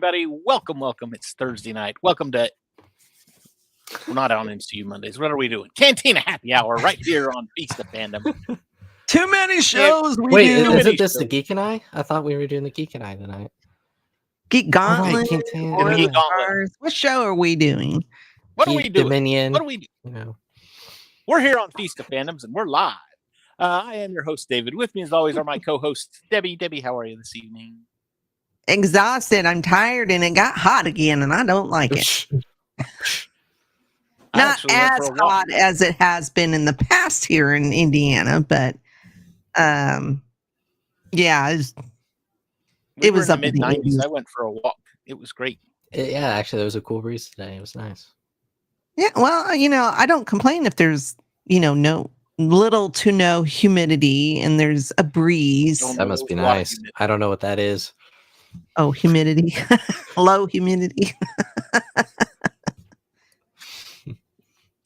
everybody. Welcome. It's Thursday night. Welcome to. We're not on MCU Mondays. What are we doing? Cantina Happy Hour right here on Feast of Fandom. Too many shows. Wait, isn't this the Geek and I? I thought we were doing the Geek and I tonight. Geek Gauntlet. Geek Gauntlet. What show are we doing? What are we doing? Dominion. What do we do? You know. We're here on Feast of Fandoms, and we're live. I am your host, David. With me, as always, are my co-hosts, Debbie. Debbie, how are you this evening? Exhausted. I'm tired, and it got hot again, and I don't like it. Not as hot as it has been in the past here in Indiana, but yeah, it was up in the mid-90s. I went for a walk. It was great. Yeah, actually, there was a cool breeze today. It was nice. Yeah, well, I don't complain if there's, no little to no humidity and there's a breeze. That must be nice. I don't know what that is. Oh, humidity. Low humidity.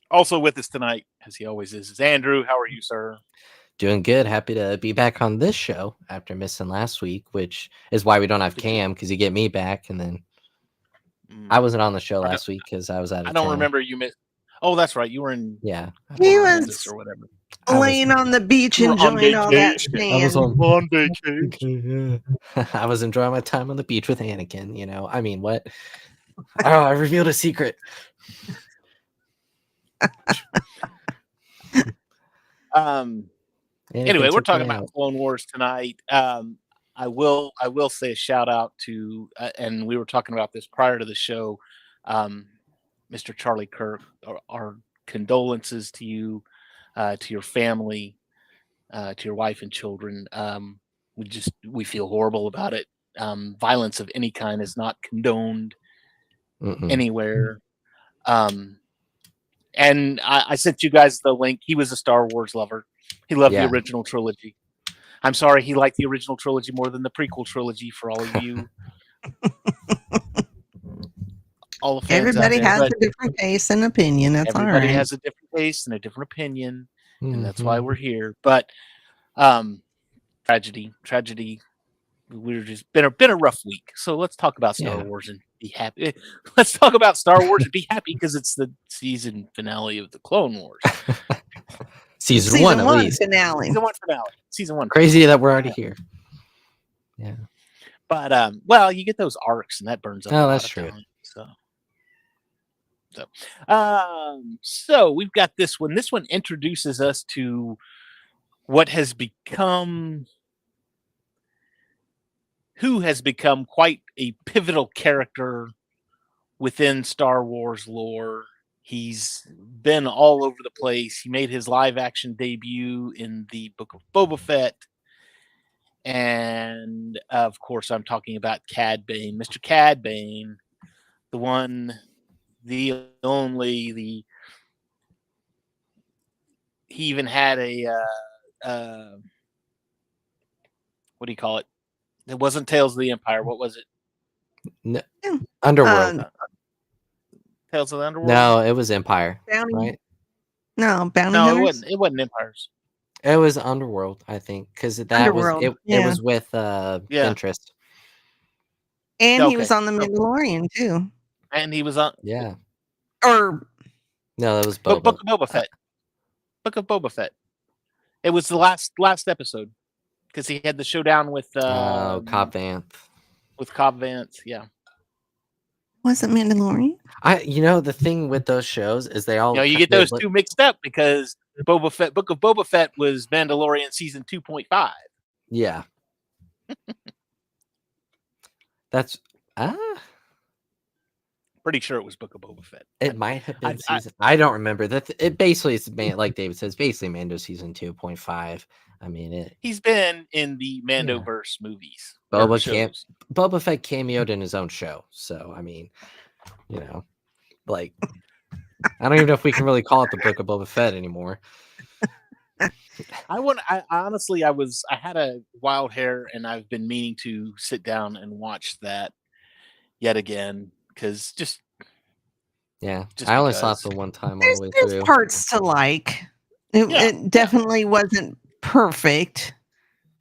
Also with us tonight, as he always is Andrew. How are you, sir? Doing good. Happy to be back on this show after missing last week, which is why we don't have Cam, because you get me back, and then I wasn't on the show last week because I was out of I don't town. remember you missed. Oh, that's right. You were in. Yeah. He was or whatever. Laying on the beach enjoying all that sand. I was on vacation. I was enjoying my time on the beach with Anakin. I mean, what? Oh, I revealed a secret. Anyway, we're talking about Clone Wars tonight. I will say a shout out to, and we were talking about this prior to the show, Mr. Charlie Kirk. Our condolences to you, to your family, to your wife and children. We feel horrible about it. Violence of any kind is not condoned anywhere. And I sent you guys the link. He was a Star Wars lover. He loved the original trilogy. I'm sorry, he liked the original trilogy more than the prequel trilogy. For all of you, all the fans everybody out there, has a different taste and opinion. That's all right. Everybody has a different taste and a different opinion, and that's why we're here. But tragedy. We're just been a rough week. So let's talk about Star Wars and be happy. Let's talk about Star Wars and be happy because it's the season finale of the Clone Wars. Season one, at least. Finale. Season one. Crazy that we're already here. Yeah. But well, you get those arcs and that burns up. Oh, that's true. So we've got this one. This one introduces us to what has become quite a pivotal character within Star Wars lore. He's been all over the place. He made his live action debut in the Book of Boba Fett. And of course, I'm talking about Cad Bane, Mr. Cad Bane, the one, the only, he even had a, what do you call it? It wasn't Tales of the Empire. What was it? No, Underworld. Tales of the Underworld? No, it was Empire. Bounty. Right? No, Bounty No, Hunters? it wasn't Empires. It was Underworld, I think, because that was it was with Ventress. And he was on the Mandalorian too. And he was on or no, that was Boba. Book of Boba Fett. Book of Boba Fett. It was the last episode because he had the showdown with Cobb Vanth. With Cobb Vanth, yeah. Was it Mandalorian? The thing with those shows is they all you get those two mixed up because Boba Fett, Book of Boba Fett was Mandalorian season 2.5. Yeah. That's pretty sure it was Book of Boba Fett. It might have been season. I don't remember that. It basically is like David says, basically Mando season 2.5. I mean, he's been in the Mandoverse movies. Boba Fett cameoed in his own show, so I mean, like I don't even know if we can really call it the Book of Boba Fett anymore. I honestly, I had a wild hair, and I've been meaning to sit down and watch that yet again because I only saw it the one time all the way through. There's parts to like. It definitely wasn't perfect,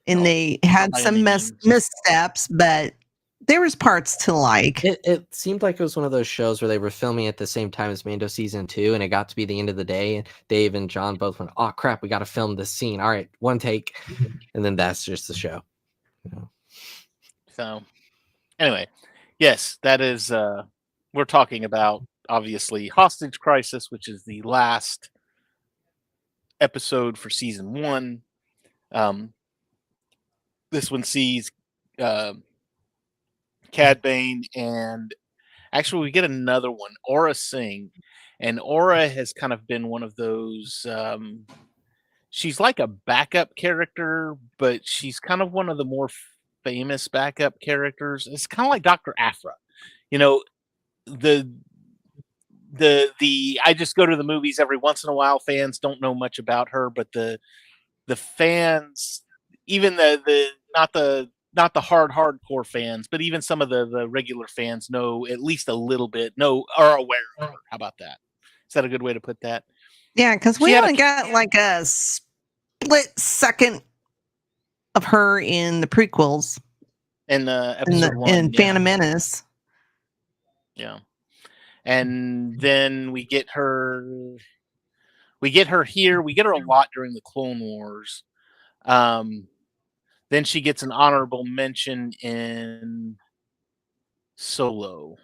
and they had some missteps, but there was parts to like. It seemed like it was one of those shows where they were filming at the same time as Mando season 2, and it got to be the end of the day, and Dave and John both went, "Oh crap, we got to film this scene. All right, one take," and then that's just the show. You know? So, anyway, yes, that is. We're talking about obviously Hostage Crisis, which is the last episode for season 1. This one sees Cad Bane, and actually we get another one, Aura Singh, and Aura has kind of been one of those. She's like a backup character, but she's kind of one of the more famous backup characters. It's kind of like Dr. Aphra, you know. The I just go to the movies every once in a while. Fans don't know much about her, but the fans, even the not the hardcore fans, but even some of the regular fans know at least a little bit, are aware of her. How about that? Is that a good way to put that? Yeah, because we only got like a split second of her in the prequels. In episode 1. In Phantom Menace. Yeah. And then we get her here. We get her a lot during the Clone Wars. Then she gets an honorable mention in Solo,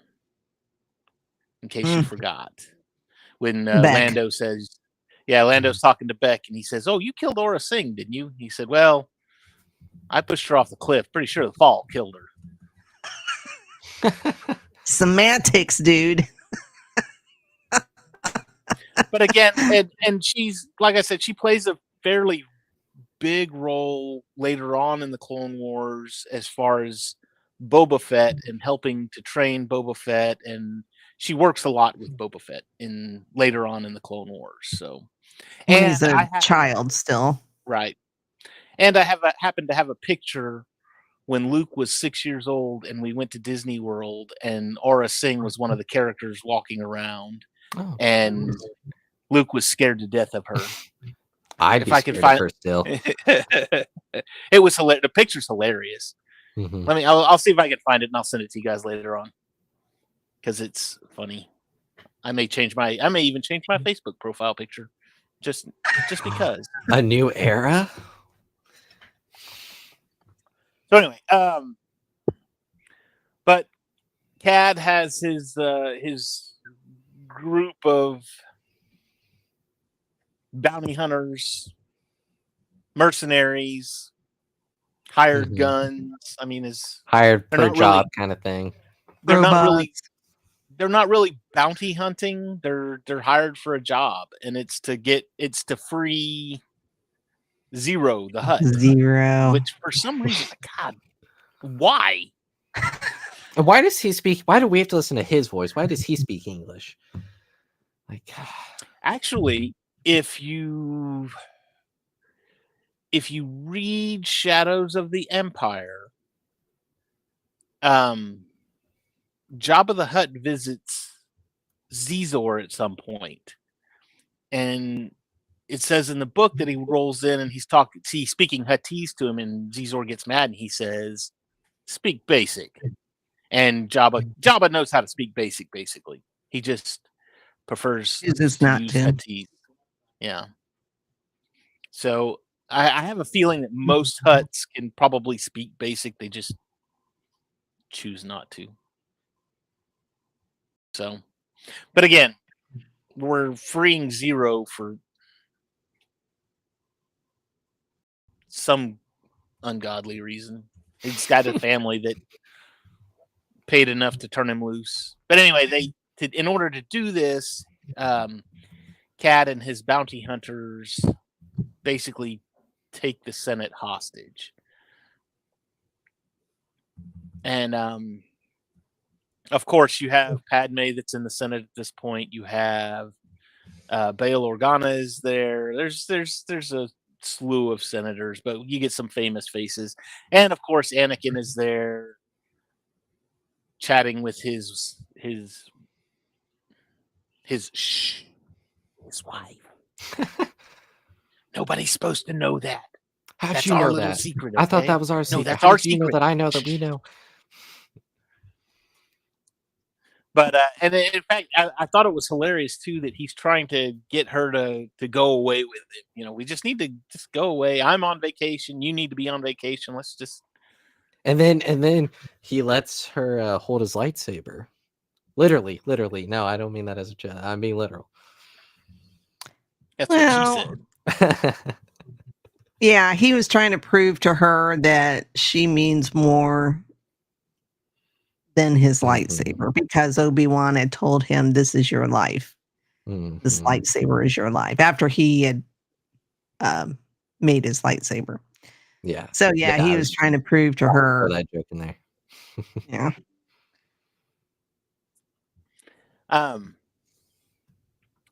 in case you forgot. When Lando says, Lando's talking to Beck, and he says, "Oh, you killed Aura Singh, didn't you?" He said, "Well, I pushed her off the cliff. Pretty sure the fall killed her." Semantics, dude. But again, and she's, like I said, she plays a fairly big role later on in the Clone Wars as far as Boba Fett and helping to train Boba Fett, and she works a lot with Boba Fett later on in the Clone Wars. So, and he's a child still, right? And I happened to have a picture when Luke was 6 years old, and we went to Disney World, and Aura Singh was one of the characters walking around, and Luke was scared to death of her. If I could find her still, it was hilarious. The picture's hilarious. Mm-hmm. I'll see if I can find it, and I'll send it to you guys later on because it's funny. I may even change my Facebook profile picture just because. A new era. So anyway, but Cad has his group of bounty hunters, mercenaries, hired guns. I mean, is hired per job kind of thing. They're not really bounty hunting. They're hired for a job, and it's to free Zero, the Hutt. Zero. Which for some reason, God, why? Why does he speak? Why do we have to listen to his voice? Why does he speak English? Actually, if you read Shadows of the Empire, Jabba the Hutt visits Zizor at some point, and it says in the book that he rolls in and he's speaking Huttese to him, and Zizor gets mad and he says, "Speak basic." And Jabba knows how to speak basic. Basically, he just prefers to use Huttese. Yeah. So I have a feeling that most Hutts can probably speak basic. They just choose not to. So, but again, we're freeing Zero for some ungodly reason. He's got a family that paid enough to turn him loose. But anyway, in order to do this, Cad and his bounty hunters basically take the Senate hostage. And of course, you have Padme that's in the Senate at this point. You have Bail Organa is there. There's a slew of senators, but you get some famous faces. And of course, Anakin is there chatting with his wife. Nobody's supposed to know that. How'd you know that? Secret, I thought that was our secret. No, that's How our did you secret. know that I know that we know? But and in fact, I thought it was hilarious too that he's trying to get her to go away with it. You know, we just need to just go away. I'm on vacation. You need to be on vacation. Let's just. And then he lets her hold his lightsaber. Literally. No, I don't mean that as a joke. I'm being literal. That's what she said. Yeah, he was trying to prove to her that she means more than his lightsaber because Obi-Wan had told him, "This is your life. This lightsaber is your life." After he had made his lightsaber. Yeah. So yeah, he was trying to prove to her. Throw that joke in there. Yeah.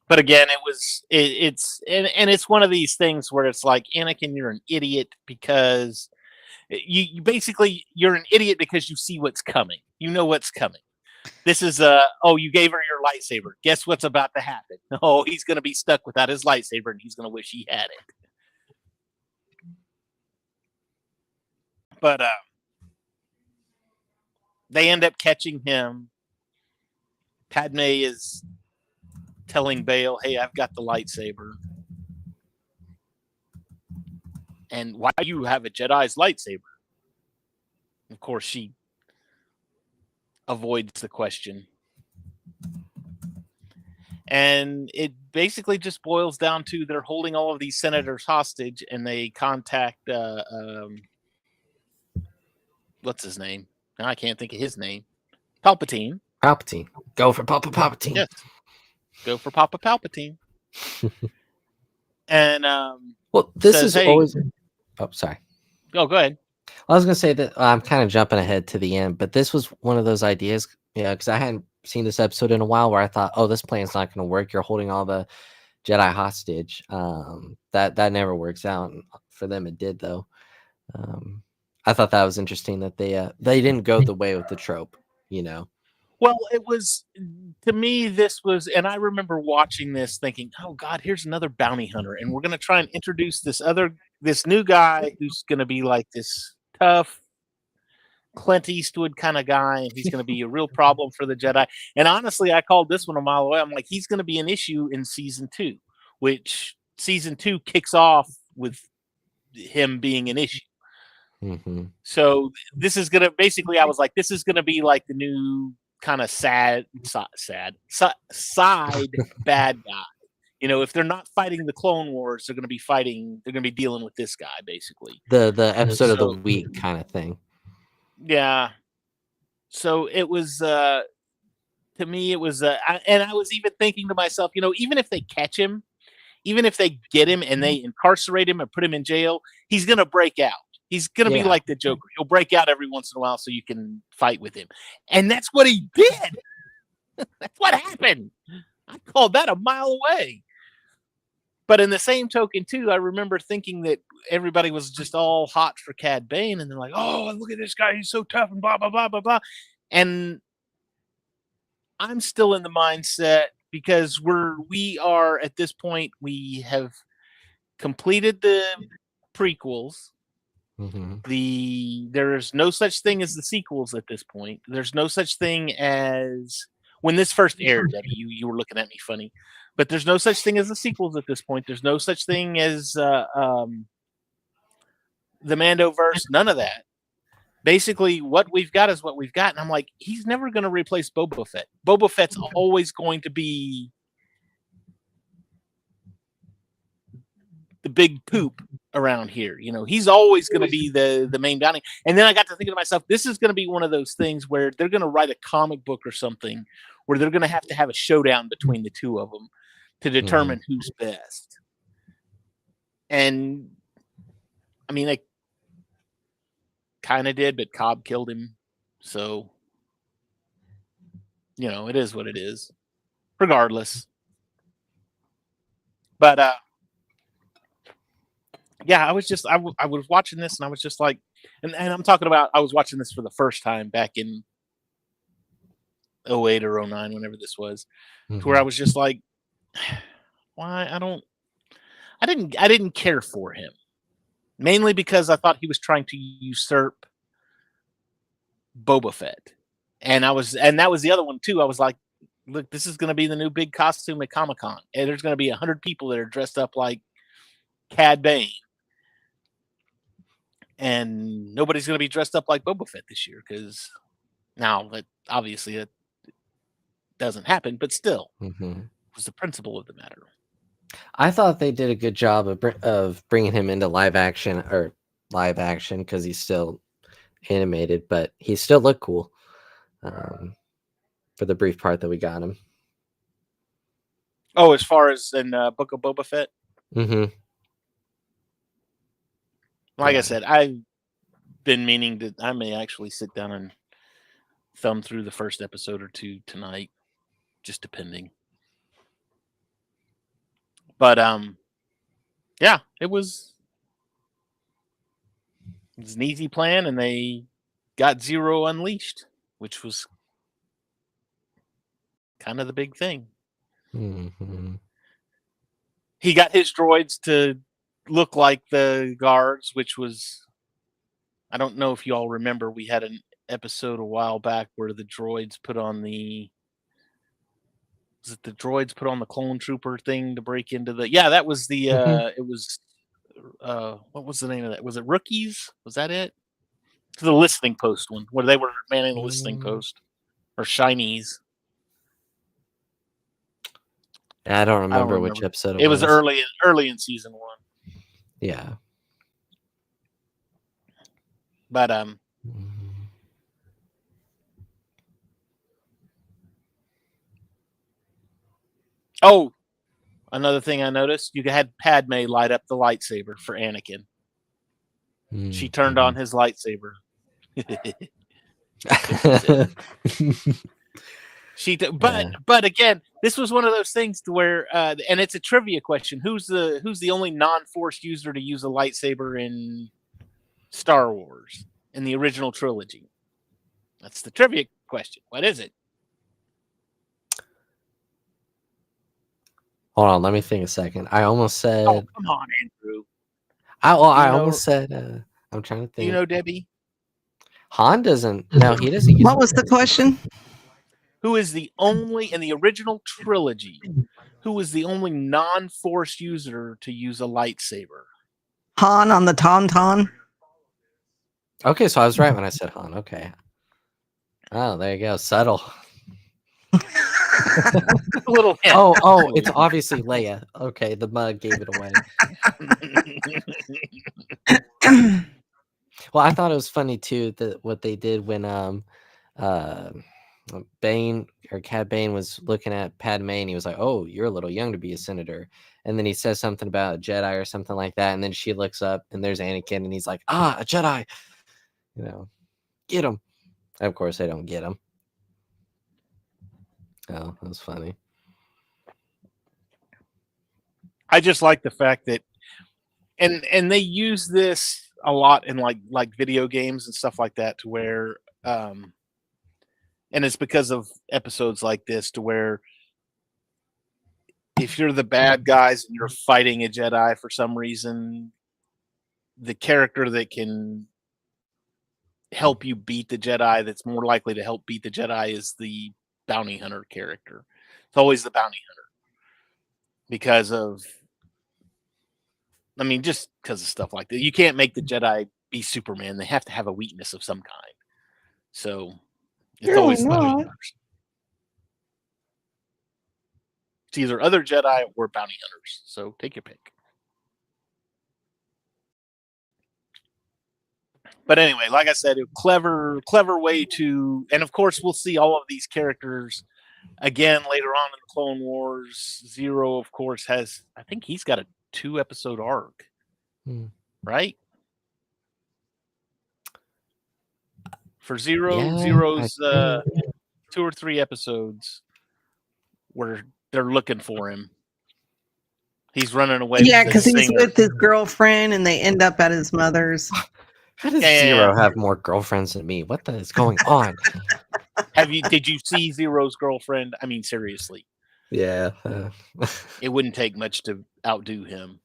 But again, it's one of these things where it's like, Anakin, you're an idiot because you basically you're an idiot because you see what's coming. You know what's coming. This is you gave her your lightsaber. Guess what's about to happen? Oh, he's going to be stuck without his lightsaber and he's going to wish he had it. But they end up catching him. Padme is telling Bale, "Hey, I've got the lightsaber. And why do you have a Jedi's lightsaber?" Of course, she avoids the question. And it basically just boils down to they're holding all of these senators hostage, and they contact what's his name? Now I can't think of his name. Palpatine. Go for Papa Palpatine. Yes. Go for Papa Palpatine. And well, this says, is always. Oh, sorry. Oh, go ahead. I was gonna say that I'm kind of jumping ahead to the end, but this was one of those ideas, because I hadn't seen this episode in a while where I thought, oh, this plan's not going to work. You're holding all the Jedi hostage. That never works out. And for them, it did though. I thought that was interesting that they didn't go the way of the trope, Well, it was, to me, this was, and I remember watching this thinking, oh God, here's another bounty hunter, and we're going to try and introduce this new guy who's going to be like this tough Clint Eastwood kind of guy, and he's going to be a real problem for the Jedi. And honestly, I called this one a mile away. I'm like, he's going to be an issue in season 2, which season 2 kicks off with him being an issue. Mm-hmm. So this is going to, basically, I was like, this is going to be like the new kind of side bad guy. If they're not fighting the Clone Wars, they're going to be dealing with this guy, basically. The episode of the week kind of thing. Yeah. So it was, to me, it was, and I was even thinking to myself, even if they catch him, even if they get him and they incarcerate him and put him in jail, he's going to break out. He's going to be like the Joker. He'll break out every once in a while so you can fight with him. And that's what he did. That's what happened. I called that a mile away. But in the same token, too, I remember thinking that everybody was just all hot for Cad Bane. And they're like, oh, look at this guy. He's so tough and blah, blah, blah, blah, blah. And I'm still in the mindset because we are at this point, we have completed the prequels. Mm-hmm. There's no such thing as the sequels at this point. There's no such thing as when this first aired. Debbie, you were looking at me funny, but there's no such thing as the sequels at this point. There's no such thing as the Mandoverse. None of that. Basically, what we've got is what we've got, and I'm like, he's never going to replace Boba Fett. Boba Fett's always going to be the big poop around here. He's always going to be the main bounty. And then I got to thinking to myself, this is going to be one of those things where they're going to write a comic book or something where they're going to have a showdown between the two of them to determine who's best. And I mean, they kind of did, but Cobb killed him. So, it is what it is, regardless. But, yeah, I was watching this and I was just like, and I'm talking about, I was watching this for the first time back in 08 or 09, whenever this was, to where I was just like, why? I didn't care for him, mainly because I thought he was trying to usurp Boba Fett. And that was the other one too. I was like, look, this is going to be the new big costume at Comic-Con, and there's going to be 100 people that are dressed up like Cad Bane, and nobody's going to be dressed up like Boba Fett this year because now that obviously it doesn't happen, but still, was the principle of the matter. I thought they did a good job of bringing him into live action because he's still animated, but he still looked cool for the brief part that we got him. Oh, as far as in Book of Boba Fett? Like I said, I've been meaning to. I may actually sit down and thumb through the first episode or two tonight, just depending. But yeah, it was an easy plan, and they got Zero unleashed, which was kind of the big thing. He got his droids to look like the guards, which was, I don't know if you all remember, we had an episode a while back where the droids put on the clone trooper thing to break into the, that was the it was what was the name of that? Was it Rookies? Was that it? The listening post one where they were manning the listening post, or Shinies. I don't remember which episode it was. Early in season 1. Yeah. But oh, another thing I noticed, you had Padme light up the lightsaber for Anakin. She turned on his lightsaber. But again, this was one of those things to where, and it's a trivia question: who's the only non-Force user to use a lightsaber in Star Wars in the original trilogy? That's the trivia question. What is it? Hold on, let me think a second. I almost said. Oh, come on, Andrew. I almost said. I'm trying to think. Do you know Debbie? Han doesn't. No, he doesn't use. What was the question? Who is the only in the original trilogy? Who was the only non-Force user to use a lightsaber? Han on the Tauntaun. Okay, so I was right when I said Han. Okay. Oh, there you go. Subtle. A little hint. Oh, it's obviously Leia. Okay, the mug gave it away. Well, I thought it was funny too that what they did when Bane or Cad Bane was looking at Padme and he was like, "Oh, you're a little young to be a senator," and then he says something about a Jedi or something like that, and then she looks up and there's Anakin and he's like, "Ah, a Jedi," get him. Of course, they don't get him. Oh, that was funny. I just like the fact that, and they use this a lot in like video games and stuff like that, to where, and it's because of episodes like this, to where if you're the bad guys and you're fighting a Jedi for some reason, the character that can help you beat the Jedi, that's more likely to help beat the Jedi, is the bounty hunter character. It's always the bounty hunter because of, just because of stuff like that. You can't make the Jedi be Superman. They have to have a weakness of some kind. So it's always the bounty hunters. It's either other Jedi or bounty hunters. So take your pick. But anyway, like I said, a clever way to, and of course we'll see all of these characters again later on in the Clone Wars. Zero, of course, has, I think he's got a 2-episode arc, right? For Zero's 2 or 3 episodes where they're looking for him. He's running away. Yeah, because he's with his girlfriend and they end up at his mother's. How does Zero have more girlfriends than me? What the is going on? Did you see Zero's girlfriend? I mean, seriously. Yeah. It wouldn't take much to outdo him.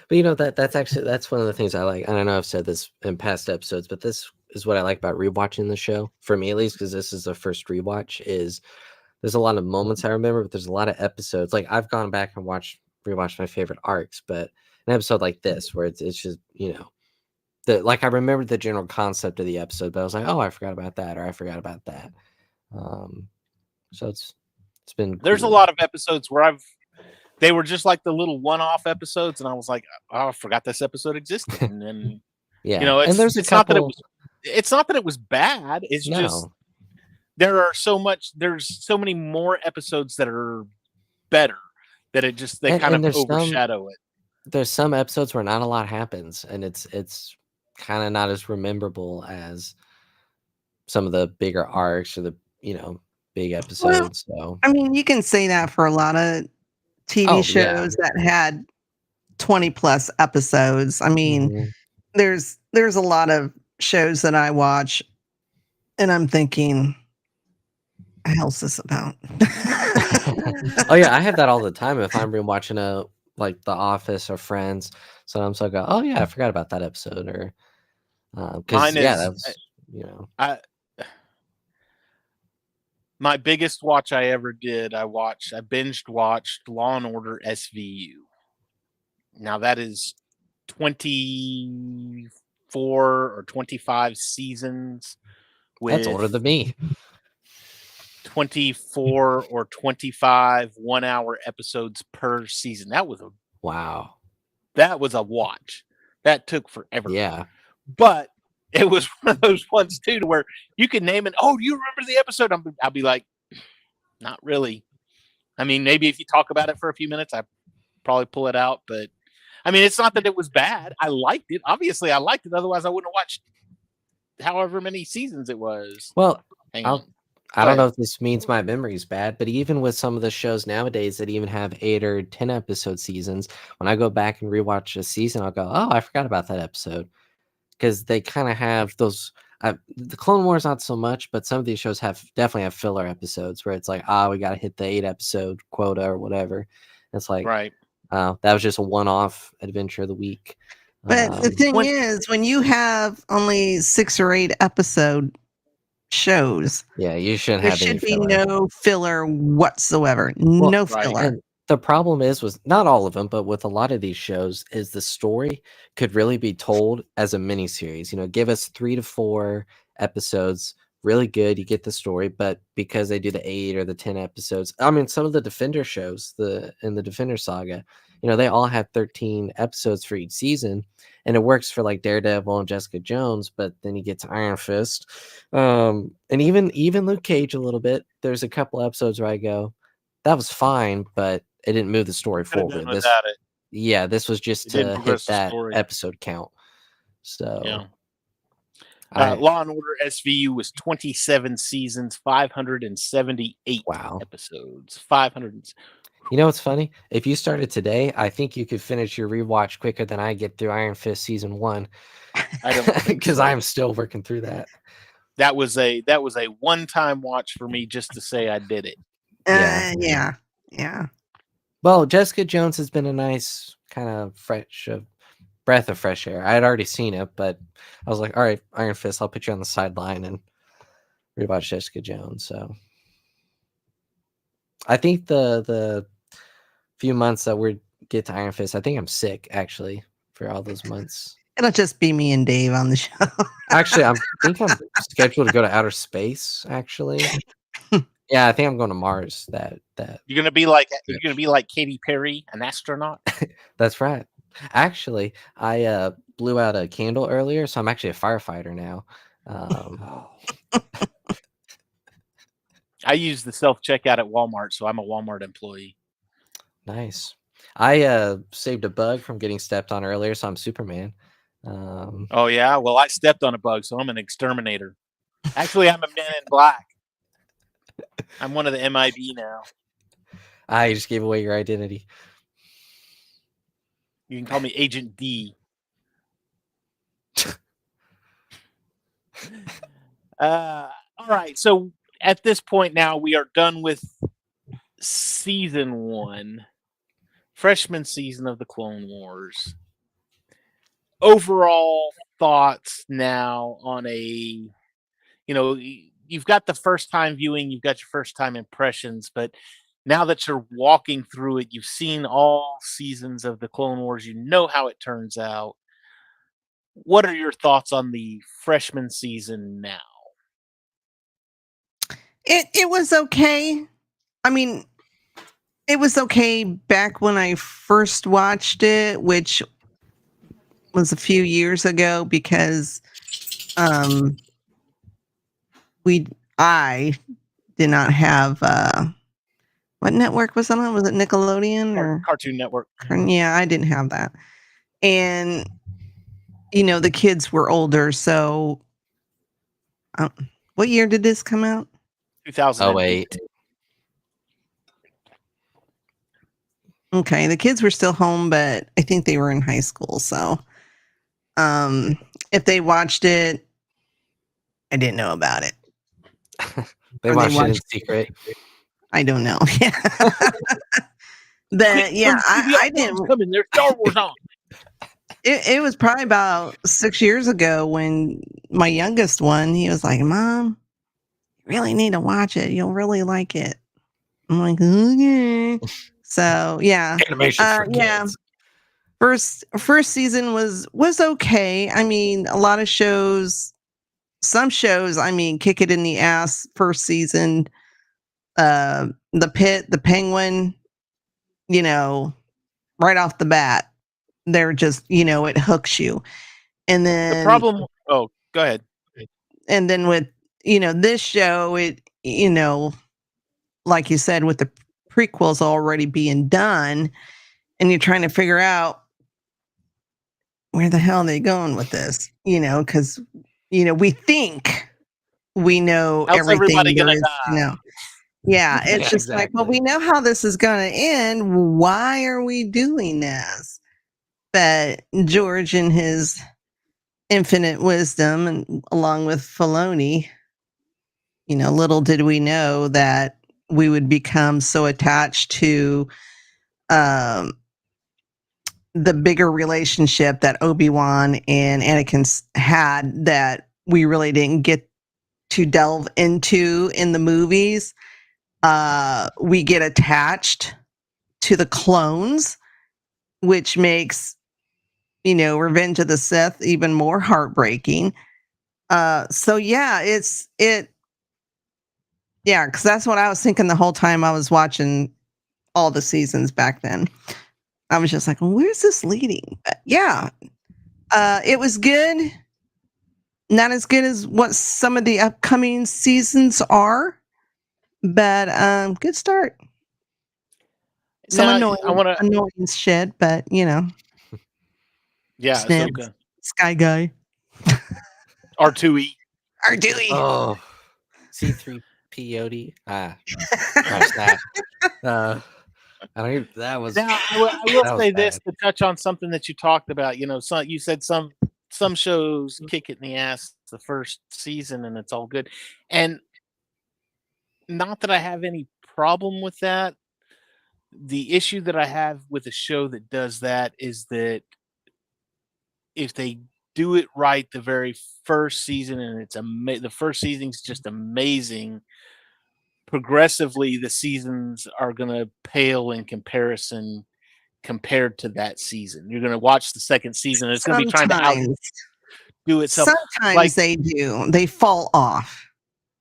But that's one of the things I like. And I know I've said this in past episodes, but this is what I like about rewatching the show, for me at least, because this is the first rewatch. Is there's a lot of moments I remember, but there's a lot of episodes. Like I've gone back and rewatched my favorite arcs, but an episode like this where it's just I remember the general concept of the episode, but I was like, oh, I forgot about that, or I forgot about that. So it's been There's a cool. lot of episodes where they were just like the little one-off episodes, and I was like, oh, I forgot this episode existed. And then Yeah, it's and there's not that it was bad. It's just no, there's so many more episodes that are better that they kind and of overshadow it. there's some episodes where not a lot happens, and it's kind of not as memorable as some of the bigger arcs or the big Well, episodes. So I mean, you can say that for a lot of TV yeah. shows that had 20 plus episodes. I mean, Mhm. there's a lot of shows that I watch and I'm thinking, the hell's this about? Oh yeah, I have that all the time if I'm rewatching like The Office or Friends. Sometimes I'll go, oh yeah, I forgot about that episode, or because Mine that is was I my biggest watch I ever did. I binged watched Law and Order SVU. Now that is 24 or 25 seasons that's older with than me. 24 or 25 1-hour episodes per season. Wow. That was a watch. That took forever. Yeah. But it was one of those ones too to where you can name it. Oh, do you remember the episode? I'll be like, not really. I mean, maybe if you talk about it for a few minutes, I probably pull it out. But I mean, it's not that it was bad. I liked it. Obviously, I liked it. Otherwise, I wouldn't have watched however many seasons it was. Well, Hang on. I don't know if this means my memory's bad, but even with some of the shows nowadays that even have 8 or 10 episode seasons, when I go back and rewatch a season, I'll go, oh, I forgot about that episode. Because they kind of have those. The Clone Wars not so much, but some of these shows definitely have filler episodes where it's like, we got to hit the 8 episode quota or whatever. It's like, right. that was just a one-off adventure of the week. But the thing is, when you have only 6 or 8 episode shows, yeah, you shouldn't there have any should be filler. no filler whatsoever. No right. filler. And the problem was not all of them, but with a lot of these shows, is the story could really be told as a miniseries. Give us 3 to 4 episodes, really good. You get the story, but because they do the 8 or the 10 episodes, I mean, some of the Defender shows, in the Defender saga, they all have 13 episodes for each season, and it works for like Daredevil and Jessica Jones. But then you get to Iron Fist, and even Luke Cage a little bit. There's a couple episodes where I go, that was fine, but it didn't move the story forward. This was just to hit that episode count. So yeah. Law and Order SVU was 27 seasons, 578 episodes. 500. You know what's funny? If you started today, I think you could finish your rewatch quicker than I get through Iron Fist season 1. I don't because I'm still working through that. That was a one-time watch for me just to say I did it. Yeah. Well, Jessica Jones has been a nice kind of breath of fresh air. I had already seen it, but I was like, all right, Iron Fist, I'll put you on the sideline and rewatch Jessica Jones. So I think the few months that we get to Iron Fist, I think I'm sick actually for all those months. It'll just be me and Dave on the show. Actually, I think I'm scheduled to go to outer space. Actually, yeah, I think I'm going to Mars. That you're gonna be like Katy Perry, an astronaut. That's right. Actually, I blew out a candle earlier, so I'm actually a firefighter now. I use the self-checkout at Walmart, so I'm a Walmart employee. Nice. I saved a bug from getting stepped on earlier, so I'm Superman. Oh yeah, well I stepped on a bug, so I'm an exterminator. Actually, I'm a Man in Black. I'm one of the MIB now. You just gave away your identity. You can call me Agent D. All right, so at this point now we are done with season 1, freshman season of the Clone Wars. overall thoughts now on a, you've got the first time viewing, you've got your first time impressions, but now that you're walking through it, you've seen all seasons of the Clone Wars, you know how it turns out. What are your thoughts on the freshman season now? It was okay. I mean, it was okay back when I first watched it, which was a few years ago, because I did not have what network was that on? Was it Nickelodeon or Cartoon Network? Yeah, I didn't have that. And the kids were older, so what year did this come out? 2008. Okay, the kids were still home, but I think they were in high school. So, if they watched it, I didn't know about it. They watched it in secret. I don't know. Yeah, but yeah, I didn't. Coming, there's Star Wars on. It was probably about 6 years ago when my youngest one, he was like, "Mom, you really need to watch it. You'll really like it." I'm like, "Okay." So yeah, Animations for kids. First season was okay. I mean, a lot of shows, some shows, I mean, kick it in the ass first season. The Pit, the Penguin, right off the bat, they're just, it hooks you. And then the problem. Oh, go ahead. And then with this show, it like you said, with the prequels already being done, and you're trying to figure out where the hell are they going with this, because we think we know How's everything everybody there gonna is die? to know. Yeah, it's Yeah, just like, well, we know how this is going to end. Why are we doing this? But George, in his infinite wisdom, and along with Filoni, little did we know that we would become so attached to the bigger relationship that Obi-Wan and Anakin had, that we really didn't get to delve into in the movies. We get attached to the clones, which makes, Revenge of the Sith even more heartbreaking. So yeah, because that's what I was thinking the whole time I was watching all the seasons back then. I was just like, well, where's this leading? Yeah. It was good. Not as good as what some of the upcoming seasons are, but good start. Some Now, annoying shit, but yeah, Snip, Ahsoka. Sky Guy, R2E. R2E. Oh, C3POD. Scratch that. I don't even, that was. Now, I will that say was this bad. to touch on something that you talked about. You said some shows kick it in the ass the first season and it's all good, and not that I have any problem with that. The issue that I have with a show that does that is that if they do it right the very first season, and the first season's just amazing, progressively the seasons are going to pale in comparison compared to that season. You're going to watch the second season and it's going to be trying to outdo itself. Sometimes they do. They fall off.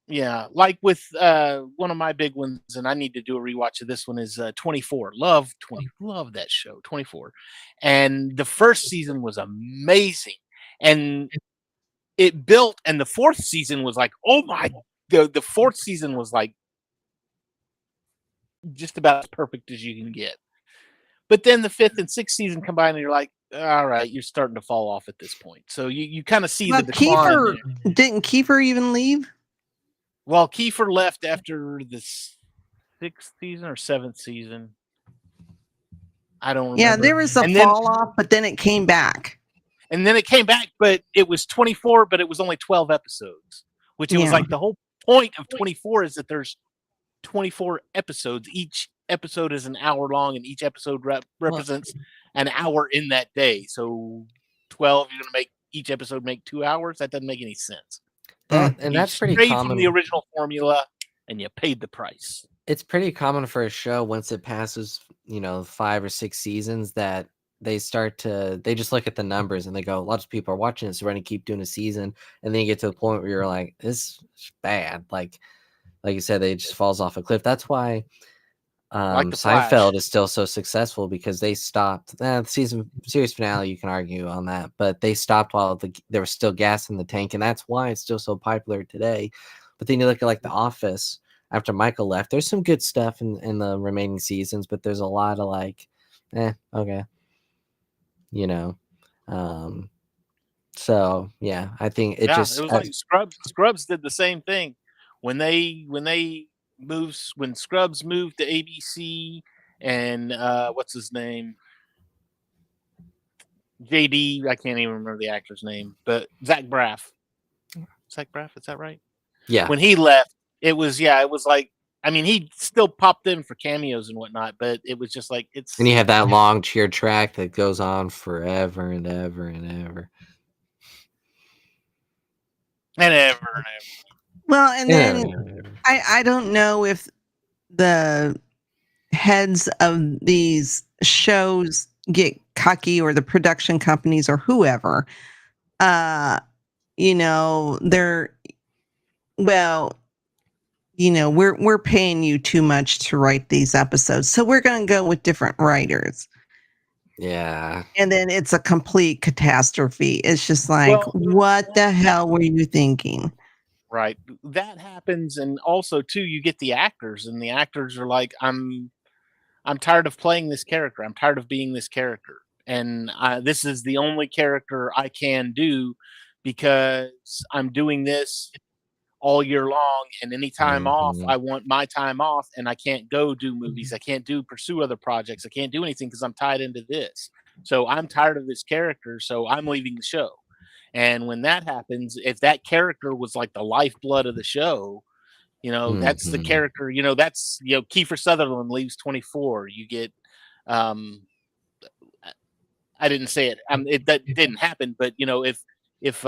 Yeah, like with one of my big ones, and I need to do a rewatch of this one, is 24. Love that show, 24. And the first season was amazing. And it built, and the fourth season was like, oh my, the fourth season was like just about as perfect as you can get. But then the fifth and sixth season combined, and you're like, all right, you're starting to fall off at this point. So you kind of see the decline. Didn't Kiefer even leave? Well, Kiefer left after the sixth season or seventh season. I don't remember. Yeah, there was a fall off, but then it came back. And then it came back, but it was 24, but it was only 12 episodes, which it was like the whole point of 24 is that there's 24 episodes. Each episode is an hour long, and each episode represents an hour in that day. So 12, you're going to make each episode make 2 hours. That doesn't make any sense. And You that's pretty strayed from the common. original formula, and you paid the price. It's pretty common for a show once it passes, 5 or 6 seasons that they just look at the numbers and they go, lots of people are watching it, so we're going to keep doing a season. And then you get to the point where you're like, this is bad. Like you said, it just falls off a cliff. That's why Like the Flash. Seinfeld is still so successful, because they stopped the series finale. You can argue on that, but they stopped while there was still gas in the tank, and that's why it's still so popular today. But then you look at like The Office. After Michael left, there's some good stuff in the remaining seasons, but there's a lot of like, okay, So yeah, I think it just it was like Scrubs. Scrubs did the same thing when Scrubs moved to ABC, and what's his name, JD. I can't even remember the actor's name, but Zach Braff. Zach Braff, is that right? Yeah. When he left, it was like, I mean, he still popped in for cameos and whatnot, but it was just like And you have that long cheer track that goes on forever and ever and ever. And ever and ever. Well, and then I don't know if the heads of these shows get cocky, or the production companies, or whoever. We're paying you too much to write these episodes, so we're going to go with different writers. Yeah. And then it's a complete catastrophe. It's just like, what the hell were you thinking? Right. That happens. And also too, you get the actors, and the actors are like, I'm tired of playing this character. I'm tired of being this character. And this is the only character I can do, because I'm doing this all year long, and any time off, I want my time off, and I can't go do movies. I can't pursue other projects. I can't do anything because I'm tied into this. So I'm tired of this character, so I'm leaving the show. And when that happens, if that character was like the lifeblood of the show, that's the character, that's, Kiefer Sutherland leaves 24. You get, I didn't say it, that didn't happen, but if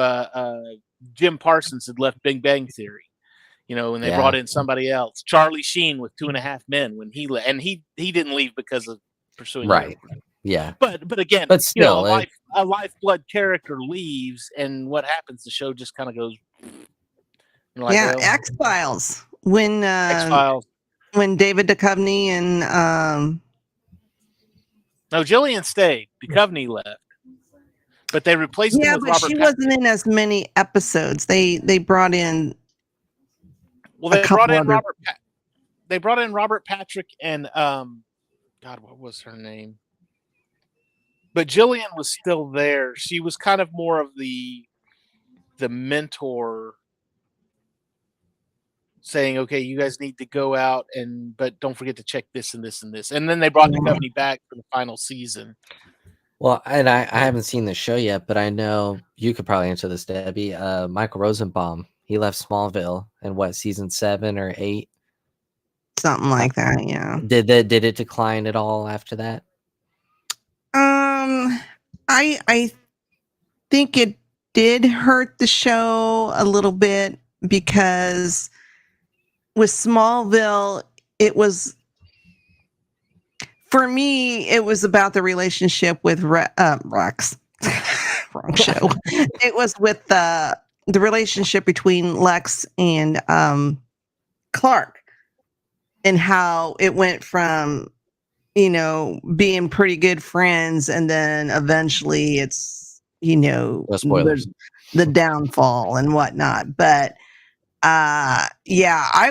Jim Parsons had left Big Bang Theory, and they brought in somebody else, Charlie Sheen with 2.5 Men, when he and he didn't leave because of pursuing right. Yeah, but again, still, a lifeblood character leaves, and what happens? The show just kind of goes. X-Files. When X-Files. When David Duchovny and no, Jillian stayed. Duchovny left, but they replaced him with Robert. She wasn't in as many episodes. They brought in. Well, they brought in Robert. They brought in Robert Patrick and God, what was her name? But Jillian was still there. She was kind of more of the mentor, saying, "Okay, you guys need to go out, but don't forget to check this and this and this." And then they brought Duchovny back for the final season. Well, and I haven't seen the show yet, but I know you could probably answer this, Debbie. Michael Rosenbaum, he left Smallville in what, season 7 or 8? Something like that, yeah. Did it decline at all after that? I think it did hurt the show a little bit, because with Smallville, it was, for me, it was about the relationship with Rex. Wrong show. It was with the relationship between Lex and Clark, and how it went from, being pretty good friends, and then eventually it's, spoilers. The downfall and whatnot. But I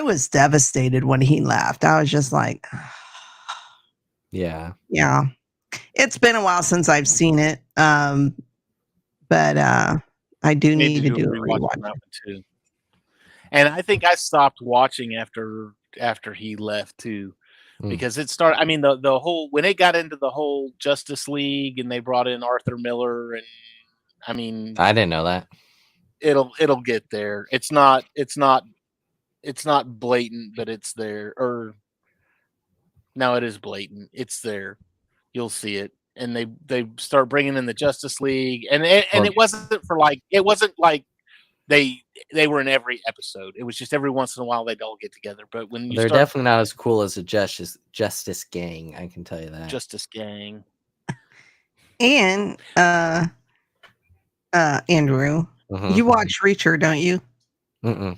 was devastated when he left. I was just like, yeah. It's been a while since I've seen it, but I do need to do a rewatch too. And I think I stopped watching after he left too. Because it started, I mean, the whole, when it got into the whole Justice League and they brought in Arthur Miller, and I mean, I didn't know that. It'll get there. It's not blatant, but it's there. Or no, it is blatant. It's there. You'll see it. and they start bringing in the Justice League, and it Well- wasn't like they were in every episode. It was just every once in a while they'd all get together. But when you They're start definitely not as cool as a Justice Gang. I can tell you that. Justice Gang, And Andrew, Mhm. you watch Reacher, don't you? Mm-mm.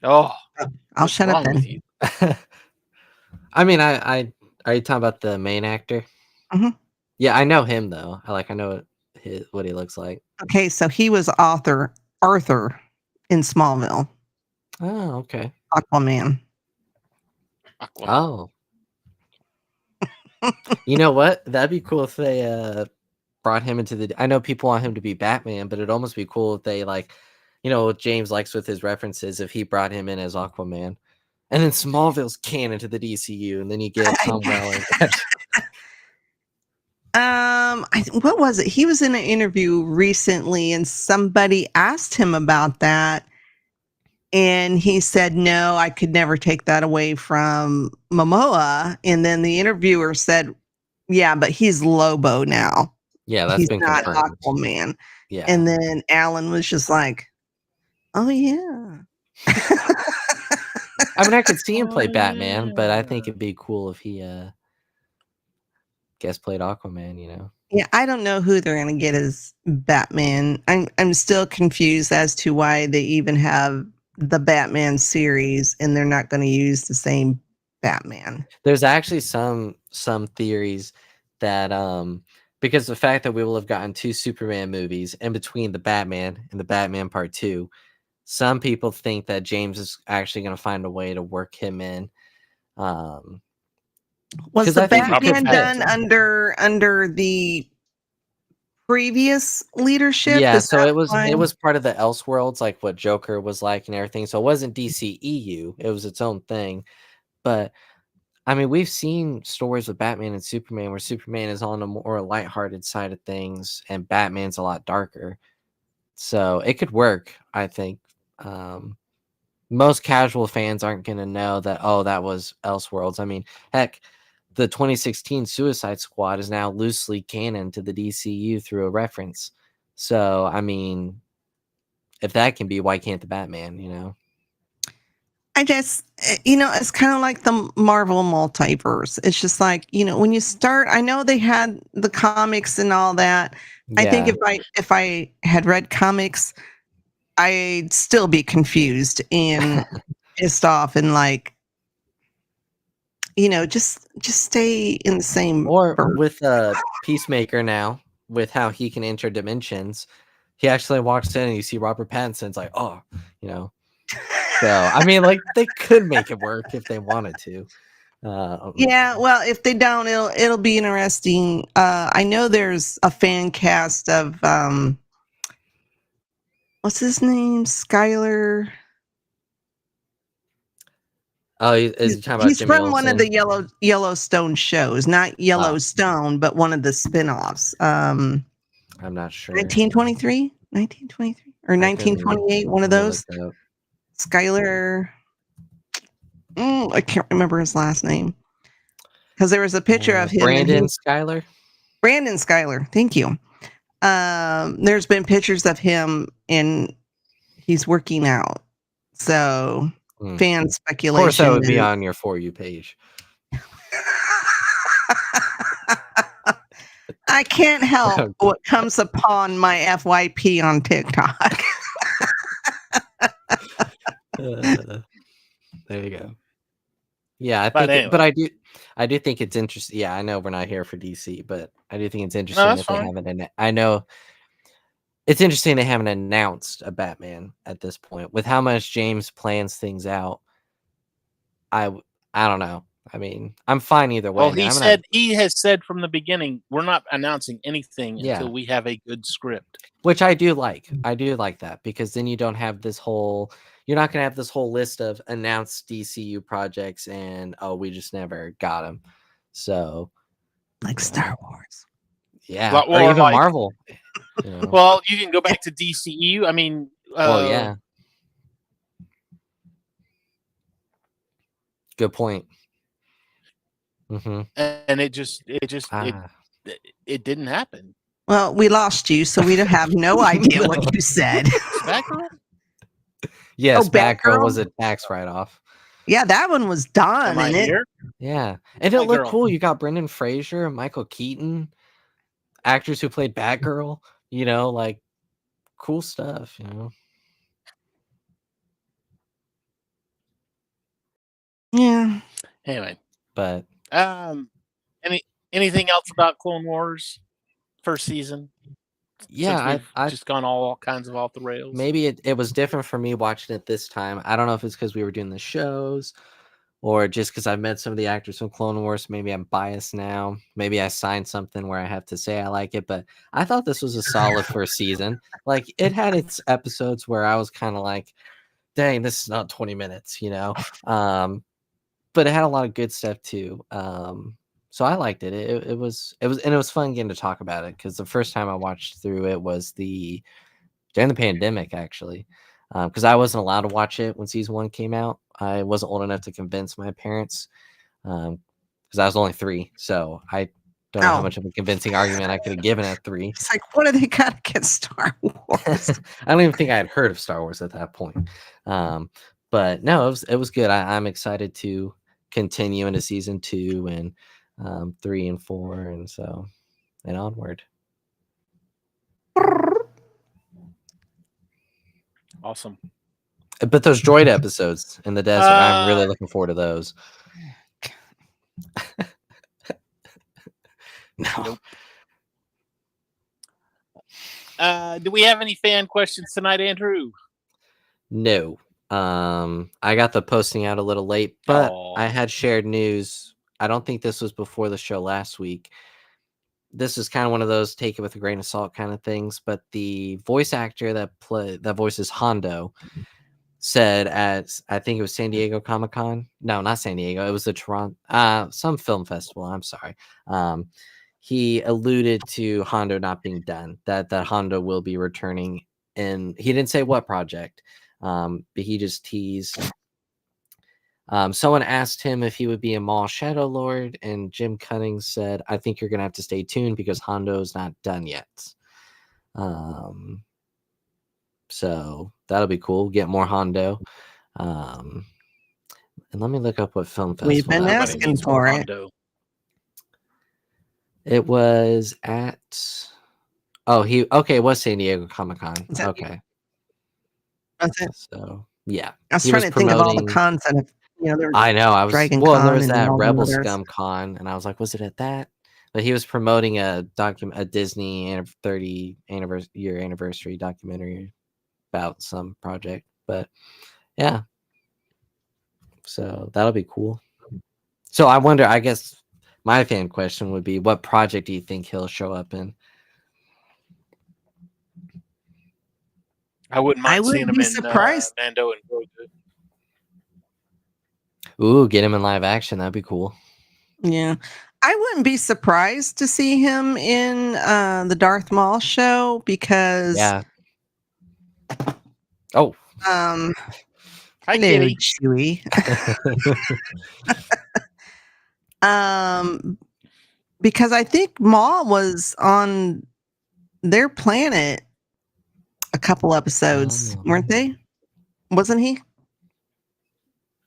oh, I'll what's shut up wrong with then. you? I mean, I are you talking about the main actor? Mhm. Yeah, I know him though. I know what he looks like. Okay, so he was Arthur in Smallville, Oh, okay. Aquaman. Aquaman. Oh, you know what? That'd be cool if they brought him into the. I know people want him to be Batman, but it'd almost be cool if they what James likes with his references. If he brought him in as Aquaman, and then Smallville's canon to the DCU, and then you get Tom Welling. What was it? He was in an interview recently, and somebody asked him about that, and he said, "No, I could never take that away from Momoa." And then the interviewer said, "Yeah, but he's Lobo now. Yeah, that's He's been not confirmed. Aquaman." Yeah, And then Alan was just like, "Oh yeah." I mean, I could see him play Oh, Batman, but I think yeah. it'd be cool if he guest played Aquaman. Yeah, I don't know who they're going to get as Batman. I'm still confused as to why they even have the Batman series and they're not going to use the same Batman. There's actually some theories that because the fact that we will have gotten 2 Superman movies in between the Batman and the Batman Part 2, some people think that James is actually going to find a way to work him in. Was 'Cause the I think he could Batman fit. done under the previous leadership? Yeah, Is so that it why? was part of the Elseworlds, like what Joker was like and everything. So it wasn't DCEU; it was its own thing. But I mean, we've seen stories with Batman and Superman where Superman is on a more lighthearted side of things, and Batman's a lot darker. So it could work, I think. Most casual fans aren't going to know that, oh, that was Elseworlds. I mean, heck, the 2016 Suicide Squad is now loosely canon to the DCU through a reference. So, I mean, if that can be, why can't the Batman? I just, it's kind of like the Marvel multiverse. It's just like, when you start, I know they had the comics and all that. I think Yeah. if I had read comics, I'd still be confused and pissed off and like, just stay in the same Or verse. with Peacemaker now, with how he can enter dimensions, he actually walks in and you see Robert Pattinson's like, oh, you know. So I mean, like they could make it work if they wanted to. Yeah, well, if they don't, it'll be interesting. I know there's a fan cast of what's his name, Skylar. Oh, is he talking about He's Jimmy from one of Olsen? the Yellowstone shows, not Yellowstone, but one of the spin-offs. I'm not sure. 1923 or I can 1928, one of let me look those. that up. Skylar, I can't remember his last name because there was a picture of him and Brandon Schuyler. Brandon Schuyler. Thank you. There's been pictures of him and he's working out. So fan speculation. Of course, that would be on your For You page. I can't help what comes upon my FYP on TikTok. There you go. Yeah, I But think, anyway. but I do think it's interesting. Yeah, I know we're not here for DC, but I do think it's interesting that's that they fine. haven't. I know it's interesting they haven't announced a Batman at this point. With how much James plans things out, I don't know. I mean, I'm fine either way. Well, man. he has said from the beginning, we're not announcing anything Yeah. until we have a good script. Which I do like. I do like that because then you don't have this whole. You're not going to have this whole list of announced DCU projects and we just never got them. So, Like Star Wars. Yeah, Or even like- Marvel. Well, you can go back to DCU. I mean, Well, yeah. Good point. and it just it didn't happen. Well, we lost you, so we have no idea what you said. Batgirl? Yes, Oh, Batgirl was Batgirl? a tax write-off. Yeah, that one was done, Am I and it here? Yeah, and it looked Batgirl. cool. You got Brendan Fraser, Michael Keaton, actors who played Batgirl. You know, like cool stuff. You know. yeah. Anyway, But anything else about Clone Wars first season? Since yeah, we've I just gone all kinds of off the rails. maybe it was different for me watching it this time. I don't know if it's because we were doing the shows or just because I met some of the actors from Clone Wars. Maybe I'm biased now. Maybe I signed something where I have to say I like it. But I thought this was a solid first season. Like it had its episodes where I was kind of like, dang, this is not 20 minutes, you know. But it had a lot of good stuff too. So I liked it. It was and it was fun getting to talk about it because the first time I watched through it was during the pandemic actually, because I wasn't allowed to watch it when season 1 came out. I wasn't old enough to convince my parents because I was only 3, so I don't know how much of a convincing argument I could have given at 3. It's like, what do they got against Star Wars? I don't even think I had heard of Star Wars at that point. But no, it was good. I'm excited to continue into season 2 and 3 and 4 and onward. Awesome. But those droid episodes in the desert, I'm really looking forward to those. No. Nope. Do we have any fan questions tonight, Andrew? No. I got the posting out a little late, but I had shared news. I don't think this was before the show last week. This is kind of one of those take it with a grain of salt kind of things, but the voice actor that voices Hondo said at I think it was San Diego Comic-Con. No, not San Diego. It was the Toronto some film festival. I'm sorry. He alluded to Hondo not being done. That Hondo will be returning, and he didn't say what project. But he just teased. Someone asked him if he would be a Maul Shadow Lord, and Jim Cummings said, "I think you're gonna have to stay tuned because Hondo's not done yet." So that'll be cool. Get more Hondo. And let me look up what film festival. We've been asking for it. Hondo. It was at. It was San Diego Comic-Con. Okay. That's it. So yeah, I was trying to think of all the cons that have, I know. I was Dragon well. Con There was and that all the Rebel others. Scum Con, and I was like, was it at that? But he was promoting a Disney 30 year anniversary documentary about some project. But yeah, so that'll be cool. So I wonder. I guess my fan question would be, what project do you think he'll show up in? I wouldn't mind seeing him in surprised. Mando and Grogu. Ooh, get him in live action. That'd be cool. Yeah. I wouldn't be surprised to see him in the Darth Maul show because Oh. Hi, hello, Kitty. Chewie. Because I think Maul was on their planet a couple episodes, weren't they? Wasn't he?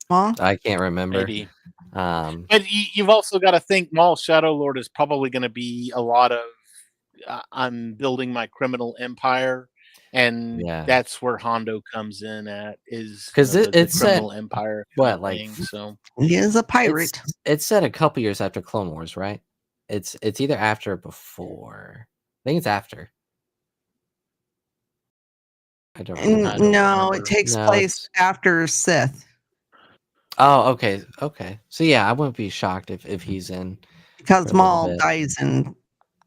Maul? I can't remember. Maybe. But you've also got to think Maul Shadow Lord is probably going to be a lot of I'm building my criminal empire, and that's where Hondo comes in at, is because the said criminal empire. So he is a pirate. It's said a couple years after Clone Wars, right? It's either after or before. I think it's after. I don't remember. No, it takes place after Sith. Oh, okay. So yeah, I wouldn't be shocked if he's in, because Maul dies in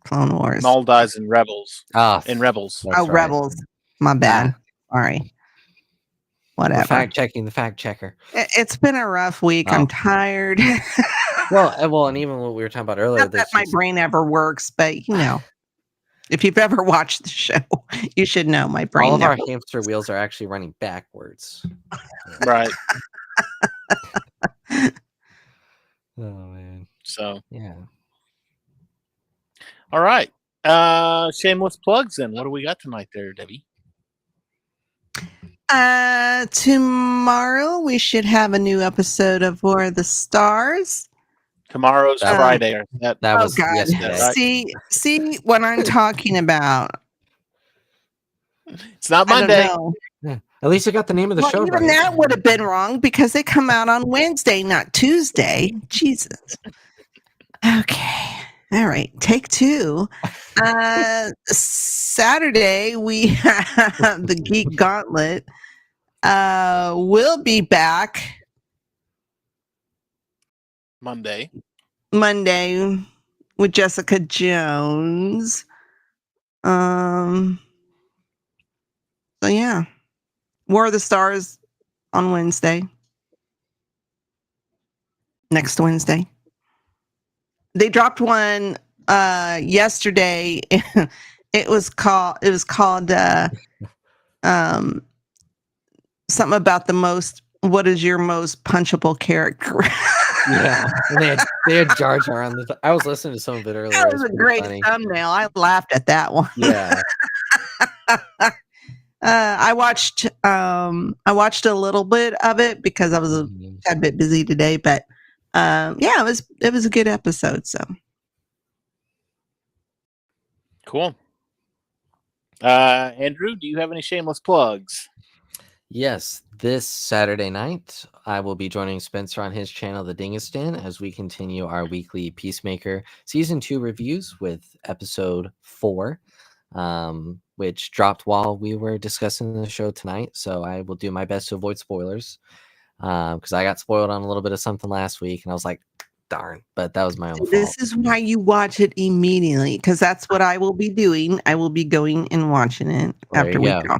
Clone Wars. Maul dies in Rebels. In Rebels. Oh, right. Rebels. My bad. Sorry. Whatever. We're fact checking the fact checker. It's been a rough week. I'm tired. well, and even what we were talking about earlier, not that my brain ever works, but if you've ever watched the show, you should know my brain. All of our hamster wheels are actually running backwards. Right. Oh man. So yeah. All right. Shameless plugs then. What do we got tonight there, Debbie? Tomorrow we should have a new episode of War of the Stars. Tomorrow's That- Friday. That Oh was God! yesterday. right. See what I'm talking about. It's not I don't Monday. know. Yeah. At least you got the name of the Well, show even right. that would have been wrong because they come out on Wednesday, not Tuesday. Jesus. Okay. All right. Take two. Saturday we have the Geek Gauntlet. We'll be back Monday. with Jessica Jones. So yeah. War of the Stars on Wednesday. Next Wednesday. They dropped one yesterday. It was called something about what is your most punchable character? Yeah, and they had Jar Jar on the. I was listening to some of it earlier. That It was a pretty great funny. thumbnail. I laughed at that one. Yeah, I watched a little bit of it because I was a tad bit busy today, but yeah, it was a good episode. So Cool. Andrew, do you have any shameless plugs? Yes, this Saturday night, I will be joining Spencer on his channel, The Dingiston, as we continue our weekly Peacemaker Season 2 reviews with Episode 4, which dropped while we were discussing the show tonight. So I will do my best to avoid spoilers, because I got spoiled on a little bit of something last week, and I was like, darn, but that was my own fault. this is why you watch it immediately, because that's what I will be doing. I will be going and watching it There after you we go. go.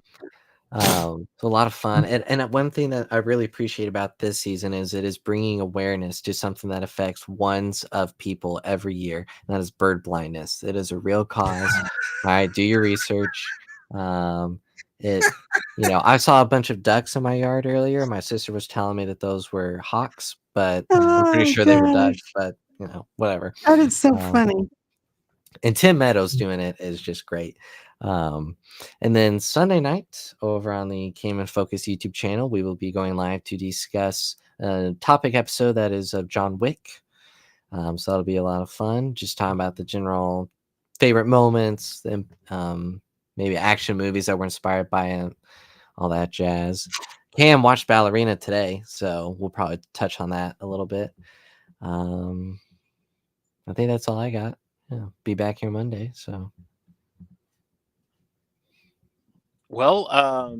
So a lot of fun, and one thing that I really appreciate about this season is it is bringing awareness to something that affects ones of people every year, and that is bird blindness. It is a real cause. All right, do your research. I saw a bunch of ducks in my yard earlier. My sister was telling me that those were hawks, but I'm pretty sure they were ducks. But whatever. That is so funny. And Tim Meadows doing it is just great. And then Sunday night over on the Cayman Focus YouTube channel, we will be going live to discuss a topic episode that is of John Wick. So that'll be a lot of fun. Just talking about the general favorite moments, and maybe action movies that were inspired by it, all that jazz. Cam watched Ballerina today, so we'll probably touch on that a little bit. I think that's all I got. Yeah, be back here Monday. So. Well,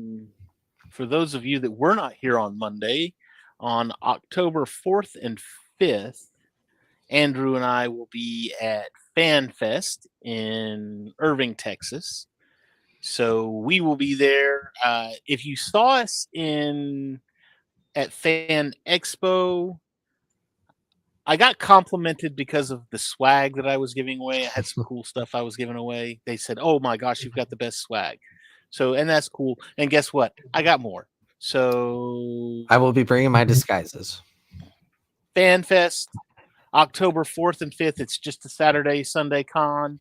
for those of you that were not here on Monday, on October 4th and 5th, Andrew and I will be at FanFest in Irving, Texas. So we will be there. If you saw us at Fan Expo, I got complimented because of the swag that I was giving away. I had some cool stuff I was giving away. They said, "Oh my gosh, you've got the best swag." So, and that's cool. And guess what? I got more. So I will be bringing my disguises. FanFest, October 4th and 5th. It's just a Saturday, Sunday con.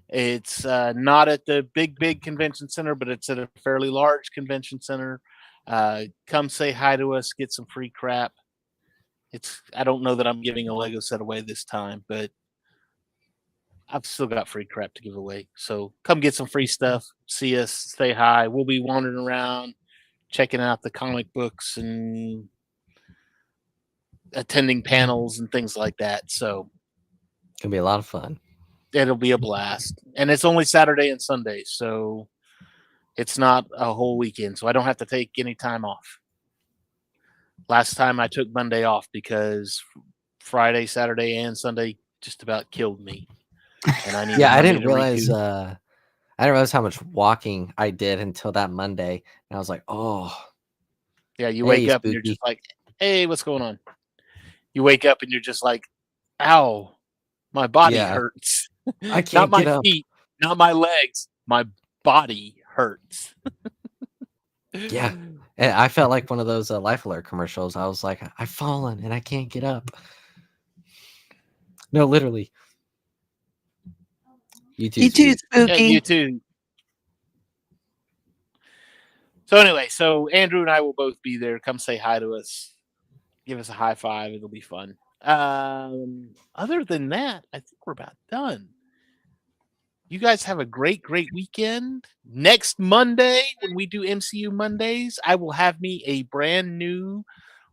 It's not at the big convention center, but it's at a fairly large convention center. Come say hi to us, get some free crap. I don't know that I'm giving a Lego set away this time, but I've still got free crap to give away. So come get some free stuff, see us, say hi. We'll be wandering around, checking out the comic books and attending panels and things like that. So It's gonna be a lot of fun. It'll be a blast. And it's only Saturday and Sunday, so it's not a whole weekend. So I don't have to take any time off. Last time I took Monday off because Friday, Saturday, and Sunday just about killed me. And I needed I Monday didn't to realize. recoup. I didn't realize how much walking I did until that Monday, and I was like, "Oh, Yeah, you hey, wake up and you're spooky." just like, "Hey, what's going on?" You wake up and you're just like, "Ow, my body Yeah. hurts." I Not can't my get up. feet, not my legs. My body hurts. Yeah. And I felt like one of those Life Alert commercials. I was like, "I've fallen and I can't get up." No, literally. You too. You too, Spooky. Yeah, you Spooky. too. So anyway, so Andrew and I will both be there. Come say hi to us. Give us a high five. It'll be fun. Other than that, I think we're about done. You guys have a great, great weekend. Next Monday, when we do MCU Mondays, I will have me a brand new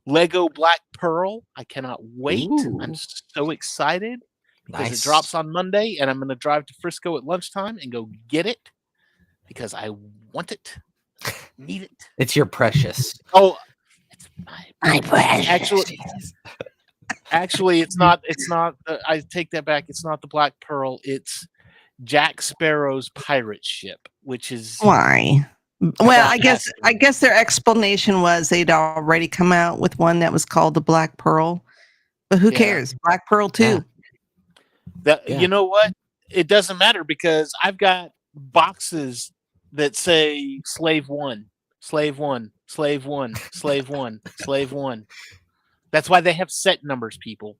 Lego Black Pearl. I cannot wait. I'm Ooh. so excited because Nice. it drops on Monday, and I'm going to drive to Frisco at lunchtime and go get it because I want it, need it. It's your precious. Oh, it's My precious. actually, it's not. It's not. I take that back. It's not the Black Pearl. It's Jack Sparrow's pirate ship, which is Why? Well, about I guess their explanation was they'd already come out with one that was called the Black Pearl. But who Yeah. cares? Black Pearl too. that. Yeah. You know what? It doesn't matter because I've got boxes that say Slave 1, Slave 1, Slave 1, Slave 1, Slave 1. That's why they have set numbers, people.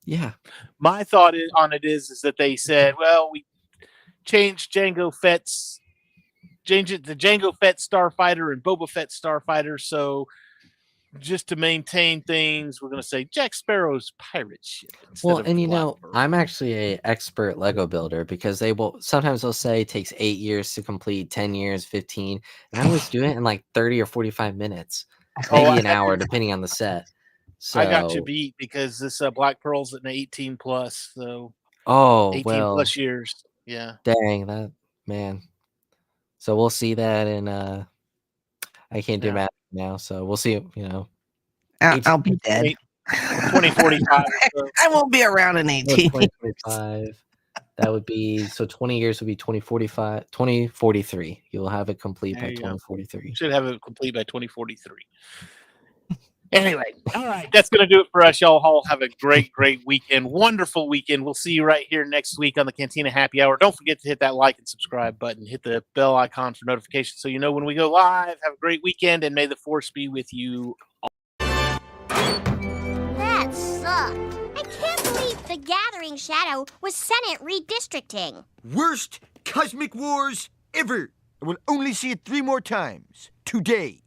Yeah. My thought on it is that they said, well, we changed Jango Fett's change it to Jango Fett Starfighter and Boba Fett Starfighter. So just to maintain things, we're going to say Jack Sparrow's pirate ship. Well, and I'm actually a expert Lego builder because sometimes they'll say it takes 8 years to complete, 10 years, 15, and I always do it in like 30 or 45 minutes, maybe an hour, depending on the set. So I got you beat because this Black Pearl's an 18 plus, so 18 plus years. Yeah. Dang that, man. So we'll see that, and I can't do math now, so we'll see. I'll be dead. 2045. I won't be around in 18. 2025. That would be 20 years would be 2045, 2043. You'll have it complete by 2043. Should have it complete by 2043. Anyway, all right, that's going to do it for us. Y'all all have a great, great weekend. Wonderful weekend. We'll see you right here next week on the Cantina Happy Hour. Don't forget to hit that like and subscribe button. Hit the bell icon for notifications so you know when we go live. Have a great weekend, and may the force be with you all. That sucked. I can't believe the Gathering Shadow was Senate redistricting. Worst cosmic wars ever. I will only see it 3 more times. Today.